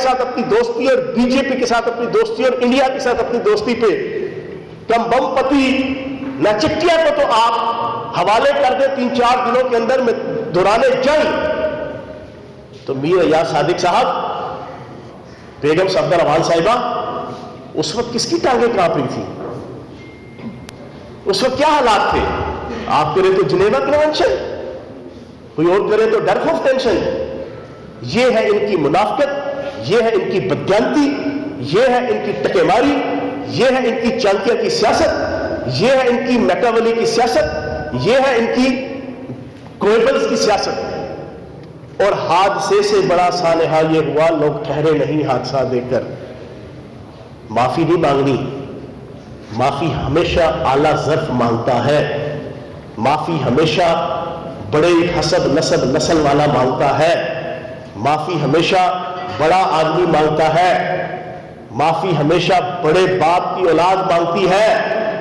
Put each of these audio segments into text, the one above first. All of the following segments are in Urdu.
ساتھ اپنی دوستی اور بی جے پی کے ساتھ اپنی دوستی اور انڈیا کے ساتھ اپنی دوستی پہ کم بم پتی نچٹیا کو تو آپ حوالے کر دیں 3-4 دنوں کے اندر میں دوران جنگ، تو میر ایاز صادق صاحب، بیگم صفدر امان صاحبہ، اس وقت کس کی ٹانگیں کانپ رہی تھی؟ اس وقت کیا حالات تھے؟ آپ کرے تو جنیوا کنونشن، کوئی اور کرے تو ڈرف آف ٹینشن۔ یہ ہے ان کی منافقت، یہ ہے ان کی بددیانتی، یہ ہے ان کی ٹکے ماری، یہ ہے ان کی چانکیا کی سیاست، یہ ہے ان کی میکاولی کی سیاست، یہ ہے ان کی گوئبلز کی سیاست۔ اور حادثے سے بڑا سانحہ یہ ہوا، لوگ ٹھہرے نہیں حادثہ دیکھ کر۔ معافی نہیں مانگنی، معافی ہمیشہ اعلیٰ ظرف مانگتا ہے، معافی ہمیشہ بڑے حسب نسب نسل والا مانگتا ہے، معافی ہمیشہ بڑا آدمی مانگتا ہے، معافی ہمیشہ بڑے باپ کی اولاد مانگتی ہے۔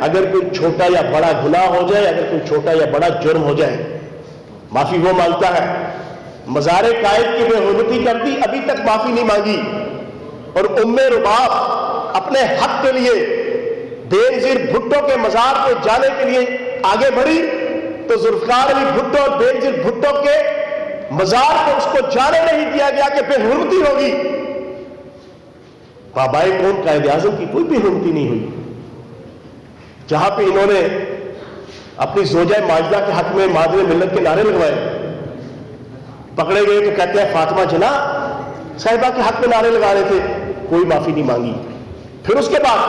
اگر کوئی چھوٹا یا بڑا گناہ ہو جائے، اگر کوئی چھوٹا یا بڑا جرم ہو جائے، معافی وہ مانگتا ہے۔ مزار قائد کی بے حرمتی کر دی، ابھی تک معافی نہیں مانگی، اور ام رباب اپنے حق کے لیے بے نظیر بھٹو کے مزار پہ جانے کے لیے آگے بڑھی، تو ذوالفقار علی بھٹو اور بے نظیر بھٹو کے مزار پہ اس کو جانے نہیں دیا گیا کہ بے حرمتی ہوگی۔ بابائے کون قائد اعظم کی کوئی بے حرمتی نہیں ہوئی۔ جہاں پہ انہوں نے اپنی زوجہ ماجدہ کے حق میں مادر ملت کے نعرے لگوائے، پکڑے گئے تو کہتے ہیں فاطمہ جناح صاحبہ کے حق میں نعرے لگا رہے تھے، کوئی معافی نہیں مانگی۔ پھر اس کے بعد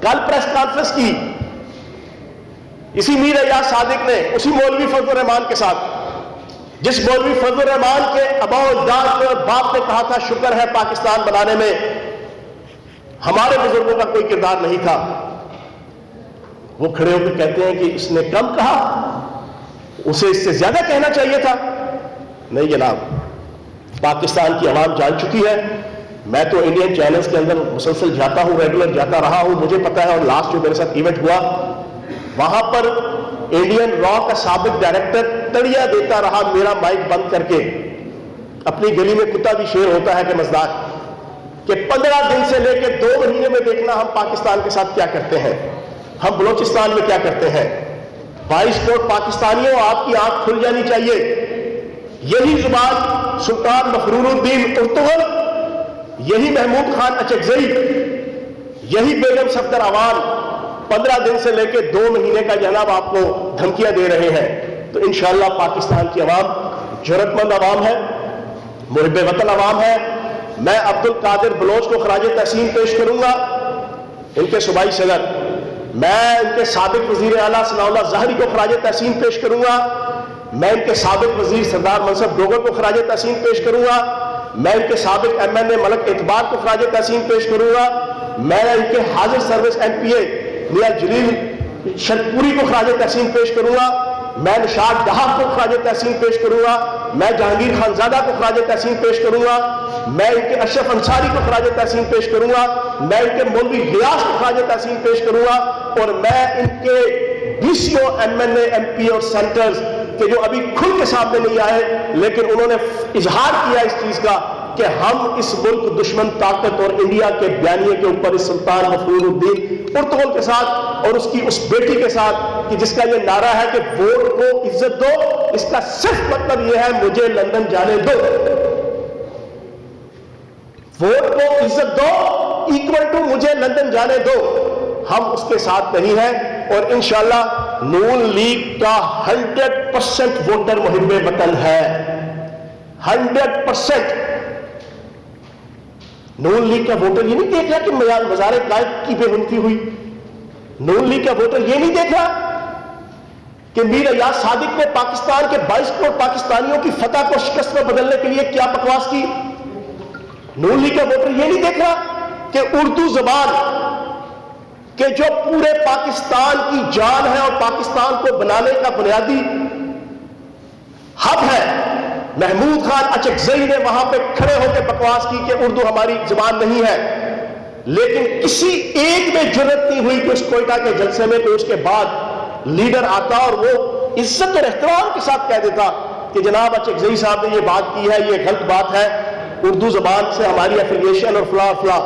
کل پریس کانفرنس کی اسی میر ایاز صادق نے اسی مولوی فضل الرحمان کے ساتھ، جس مولوی فضل الرحمان کے ابا و اجداد اور باپ نے کہا تھا شکر ہے پاکستان بنانے میں ہمارے بزرگوں کا کوئی کردار نہیں تھا، وہ کھڑے ہو کے کہتے ہیں کہ اس نے کم کہا، اسے اس سے زیادہ کہنا چاہیے تھا۔ نہیں جناب، پاکستان کی عوام جان چکی ہے۔ میں تو انڈین چینلز کے اندر مسلسل جاتا ہوں، ریگولر جاتا رہا ہوں، مجھے پتا ہے، اور لاسٹ جو میرے ساتھ ایونٹ ہوا وہاں پر انڈین را کا سابق ڈائریکٹر تڑیا دیتا رہا میرا مائک بند کر کے، اپنی گلی میں کتا بھی شیر ہوتا ہے کہ مزداق، کہ 15 دن سے لے کے 2 مہینے میں دیکھنا ہم پاکستان کے ساتھ کیا کرتے ہیں، ہم بلوچستان میں کیا کرتے ہیں۔ 22 کروڑ پاکستانیوں، آپ کی آنکھ کھل جانی چاہیے۔ یہی زبان سلطان مفرور الدین ارطغرل، یہی محمود خان اچکزئی، یہی بیگم صفدر امان 15 دن سے لے کے 2 مہینے کا جناب آپ کو دھمکیاں دے رہے ہیں۔ تو انشاءاللہ پاکستان کی عوام جرأت مند عوام ہے، محب وطن عوام ہے۔ میں عبد القادر بلوچ کو خراج تحسین پیش کروں گا، ان کے صوبائی صدر، میں ان کے سابق وزیر اعلیٰ ثناء اللہ ظاہری کو خراج تحسین پیش کروں گا، میں ان کے سابق وزیر سردار منصف ڈوگر کو خراج تحسین پیش کروں گا، میں ان کے سابق MNA ملک اعتبار کو خراج تحسین پیش کروں گا، میں ان کے حاضر سروس MPA میاں جلیل شرپوری کو خراج تحسین پیش کروں گا، میں نشاد ڈہا کو خراج تحسین پیش کروں گا، میں جہانگیر خانزادہ کو خراج تحسین پیش کروں گا، میں ان کے اشرف انصاری کو خراج تحسین پیش کروں گا، میں ان کے مولوی غیاث کو خراج تحسین پیش کروں گا، اور میں ان کے DCO MNA MP اور سینٹرز کہ جو ابھی کھل کے سامنے نہیں آئے لیکن انہوں نے اظہار کیا اس چیز کا کہ ہم اس ملک دشمن طاقت اور انڈیا کے بیانیے کے اوپر اس سلطان مفرور الدین ارطغرل کے ساتھ اور اس کی اس بیٹی کے ساتھ کہ جس کا یہ نعرہ ہے کہ ووٹ کو عزت دو، اس کا صرف مطلب یہ ہے مجھے لندن جانے دو، ووٹ کو عزت دو ایکول ٹو مجھے لندن جانے دو، ہم اس کے ساتھ نہیں ہیں۔ اور انشاءاللہ نون لیگ کا 100% ووٹر محب وطن ہے، 100%۔ نون لیگ کا ووٹر یہ نہیں دیکھ رہا کہ مزار قائد کی بے حرمتی ہوئی، نون لیگ کا ووٹر یہ نہیں دیکھ رہا کہ میر ایاز صادق نے پاکستان کے 22 کروڑ پاکستانیوں کی فتح کو شکست میں بدلنے کے لیے کیا بکواس کی، نون لیگ کا ووٹر یہ نہیں دیکھ رہا کہ اردو زبان کہ جو پورے پاکستان کی جان ہے اور پاکستان کو بنانے کا بنیادی ہب ہے، محمود خان اچکزئی نے وہاں پہ کھڑے ہو کے بکواس کی کہ اردو ہماری زبان نہیں ہے، لیکن کسی ایک میں جرأت نہیں ہوئی کہ اس کوئٹہ کے جلسے میں کہ اس کے بعد لیڈر آتا اور وہ عزت اور احترام کے ساتھ کہہ دیتا کہ جناب اچکزئی صاحب نے یہ بات کی ہے، یہ غلط بات ہے، اردو زبان سے ہماری ایفیلیشن اور فلاں فلاں.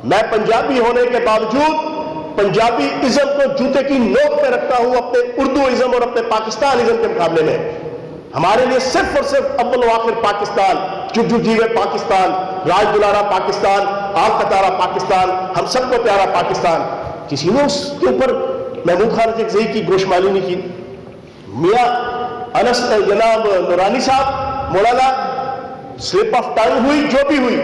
میں پنجابی ہونے کے باوجود پنجابی ازم کو جوتے کی نوک پہ رکھتا ہوں اپنے اردو ازم اور اپنے پاکستان ازم کے مقابلے میں. ہمارے لیے صرف اور صرف اول و آخر پاکستان، جگجو جیوے پاکستان، راج دلارا پاکستان، آل قطارہ پاکستان، ہم سب کو پیارا پاکستان. کسی نے اس کے اوپر محمود خان رضوی کی گوشمالی نہیں کی. میاں انس جناب نورانی صاحب مولانا سلپ آف ٹنگ ہوئی جو بھی ہوئی،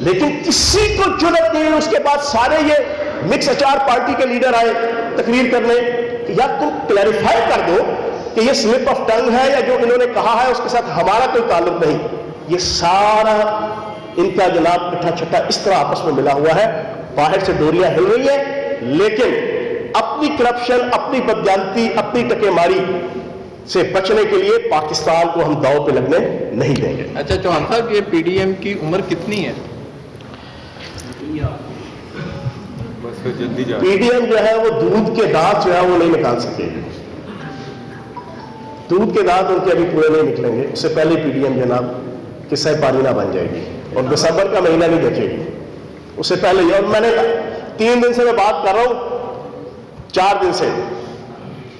لیکن کسی کو جرأت نہیں. اس کے بعد سارے یہ مکس اچار پارٹی کے لیڈر آئے تقریر کرنے کہ یا تم کلیریفائی کر دو کہ یہ سلپ آف ٹنگ ہے یا جو انہوں نے کہا ہے اس کے ساتھ ہمارا کوئی تعلق نہیں. یہ سارا ان کا جناب کٹھا چھٹا اس طرح آپس میں ملا ہوا ہے. باہر سے ڈوریاں ہل رہی ہیں لیکن اپنی کرپشن، اپنی بدجانتی، اپنی ٹکے ماری سے بچنے کے لیے پاکستان کو ہم داؤ پہ لگنے نہیں دیں گے. اچھا چوہان صاحب، یہ پی ڈی ایم کی عمر کتنی ہے؟ پی ڈی ایم جو ہے وہ دودھ کے دانت جو ہے وہ نہیں نکال سکے گی. دودھ کے دانت ان کے ابھی پورے نہیں نکلیں گے. اس سے پہلے پی ڈی ایم جناب قصہ پارینہ بن جائے گی اور دسمبر کا مہینہ نہیں دیکھے گی. اس سے پہلے ہی، اور میں نے 3 دن سے میں بات کر رہا ہوں، 4 دن سے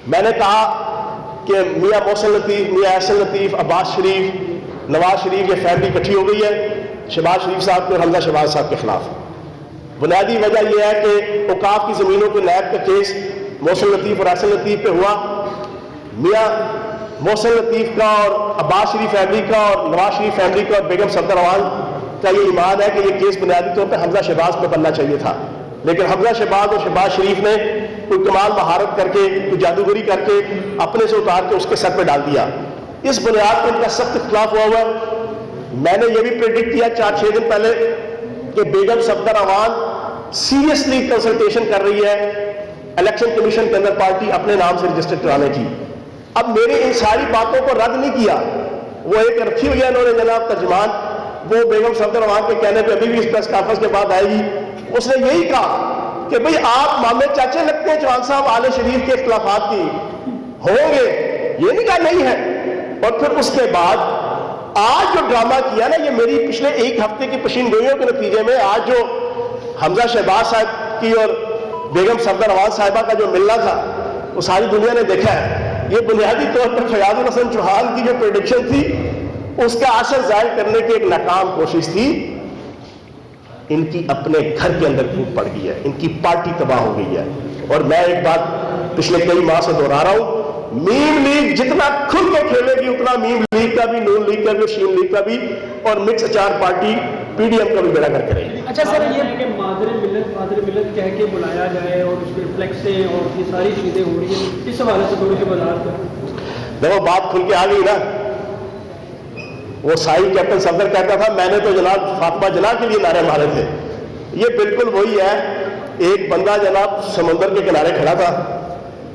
میں نے کہا کہ میاں محسن لطیف، میاں احسن لطیف، عباس شریف، نواز شریف، یہ فیملی اکٹھی ہو گئی ہے شہباز شریف صاحب کے اور حمزہ شہباز صاحب کے خلاف. بنیادی وجہ یہ ہے کہ اوقاف کی زمینوں کے نیب کا کیس محسن لطیف اور احسن لطیف پہ ہوا. میاں محسن لطیف کا اور عباس شریف فیملی کا اور نواز شریف فیملی کا اور بیگم صفدر اعوان کا یہ ایمان ہے کہ یہ کیس بنیادی طور پہ حمزہ شہباز پہ بننا چاہیے تھا، لیکن حمزہ شہباز اور شہباز شریف نے کوئی کمال مہارت کر کے، کوئی جادوگری کر کے اپنے سے اتار کے اس کے سر پہ ڈال دیا. اس بنیاد پہ ان کا سخت اختلاف ہوا ہوا ہے. میں نے یہ بھی پریڈکٹ کیا 4-6 دن پہلے کہ بیگم صفدر اعوان سیریسلی کنسلٹیشن کر رہی ہے الیکشن کمیشن کے اندر پارٹی اپنے نام سے رجسٹر کرانے کی. اب میری ان ساری باتوں کو رد نہیں کیا. وہ ایک رکھی ہوئی ہے انہوں نے جناب ترجمان، وہ بیگم صفدر اعوان کے کہنے پہ ابھی بھی اس پریس کانفرنس کے بعد آئے گی. اس نے یہی کہا کہ بھئی آپ مامے چاچے لگتے ہیں چوہان صاحب آل شریف کے اختلافات کی ہوں گے، یہ نہیں کہا نہیں ہے. اور پھر اس کے بعد آج جو ڈرامہ کیا نا، یہ میری پچھلے 1 ہفتے کی پشین گوئیوں کے نتیجے میں آج جو حمزہ شہباز صاحب کی اور بیگم صفدر اعوان صاحبہ کا جو ملنا تھا وہ ساری دنیا نے دیکھا ہے. یہ بنیادی طور پر فیاض الحسن چوہان کی جو پریڈکشن تھی اس کا اثر ظاہر کرنے کی ایک ناکام کوشش تھی. ان کی اپنے گھر کے اندر پھوٹ پڑ گئی ہے، ان کی پارٹی تباہ ہو گئی ہے. اور میں ایک بات پچھلے کئی ماہ سے دہرا رہا ہوں، میم لیگ جتنا کھل کے کھیلے گی اتنا میم لیگ کا بھی، نون لیگ کا بھی، شین لیگ کا بھی اور مکس اچار پارٹی پی ڈی ایم کا بھی بیڑا کر کرے گی. اچھا سر، یہ ہے کہ مادر ملت کہہ کے بلایا جائے اور اس پہ فلیکسیں اور یہ ساری چیزیں ہو رہی ہیں، اس حوالے سے تھوڑی سی وضاحت کریں. دیکھو بات کھل کے آ گئی نا. وہ سائی کیپٹن صفدر کہتا تھا میں نے تو جناب فاطمہ جناح کے لیے نعرے مارے تھے. یہ بالکل وہی ہے. ایک بندہ جناب سمندر کے کنارے کھڑا تھا،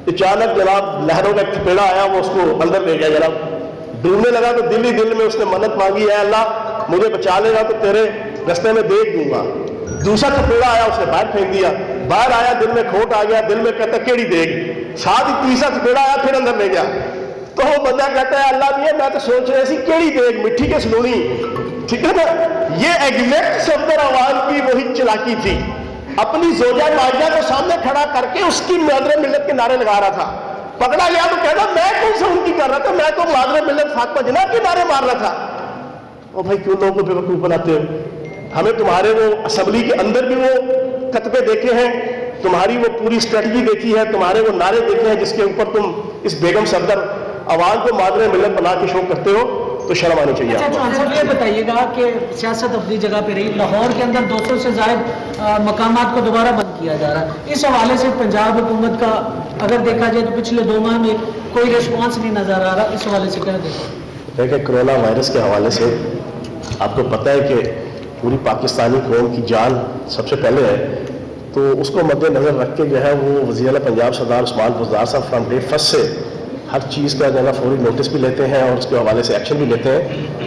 اچانک جناب لہروں کا تھپیڑا آیا، وہ اس کو اندر لے گیا. جناب ڈوبنے لگا تو دل ہی دل میں اس نے منت مانگی، اے اللہ مجھے بچا لے گا تو تیرے رستے میں دیکھ دوں گا. دوسرا تھپیڑا آیا، اس نے باہر پھینک دیا. باہر آیا، دل میں کھوٹ آ گیا، دل میں کہتا کیڑی دیکھ. ساتھ ہی تیسرا تھپیڑا آیا، پھر اندر لے گیا. تو وہ بندہ کہتا ہے اللہ بھی میں تو سوچ رہا سی کیڑی دیکھ، مٹھی کے سلونی. ٹھیک ہے نا. یہ ایگزیکٹ صفدر اعوان کی وہی چلاکی تھی. اپنی زوجہ ماجدہ کو سامنے کھڑا کر کے اس کی مادر ملت کے نعرے لگا رہا تھا. پکڑا گیا تو کہنا میں کون سے ان کی کر رہا تھا، میں تو مادر ملت فاطمہ جناح کے نعرے مار رہا تھا. اور بھائی کیوں لوگوں کو بیوقوف بناتے ہو؟ ہمیں تمہارے وہ اسمبلی کے اندر بھی وہ کتبے دیکھے ہیں، تمہاری وہ پوری اسٹریٹجی دیکھی ہے، تمہارے وہ نعرے دیکھے ہیں جس کے اوپر تم اس بیگم صفدر اعوان کو مادر ملت بنا کے شو کرتے ہو، تو شرم آنی چاہیے. اچھا چوہان صاحب یہ بتائیے گا کہ سیاست اپنی جگہ پہ رہی، لاہور کے اندر 200 سے زائد مقامات کو دوبارہ بند کیا جا رہا ہے. اس حوالے سے پنجاب حکومت کا اگر دیکھا جائے تو پچھلے 2 ماہ میں کوئی ریسپانس نہیں نظر آ رہا. اس حوالے سے کیا دیکھیں، کرونا وائرس کے حوالے سے آپ کو پتہ ہے کہ پوری پاکستانی قوم کی جان سب سے پہلے ہے، تو اس کو مد نظر رکھ کے جو ہے وہ وزیر اعلیٰ پنجاب سردار عثمان بزدار صاحب فرام ڈے فرسٹ سے ہر چیز کا جو ہے فوری نوٹس بھی لیتے ہیں اور اس کے حوالے سے ایکشن بھی لیتے ہیں.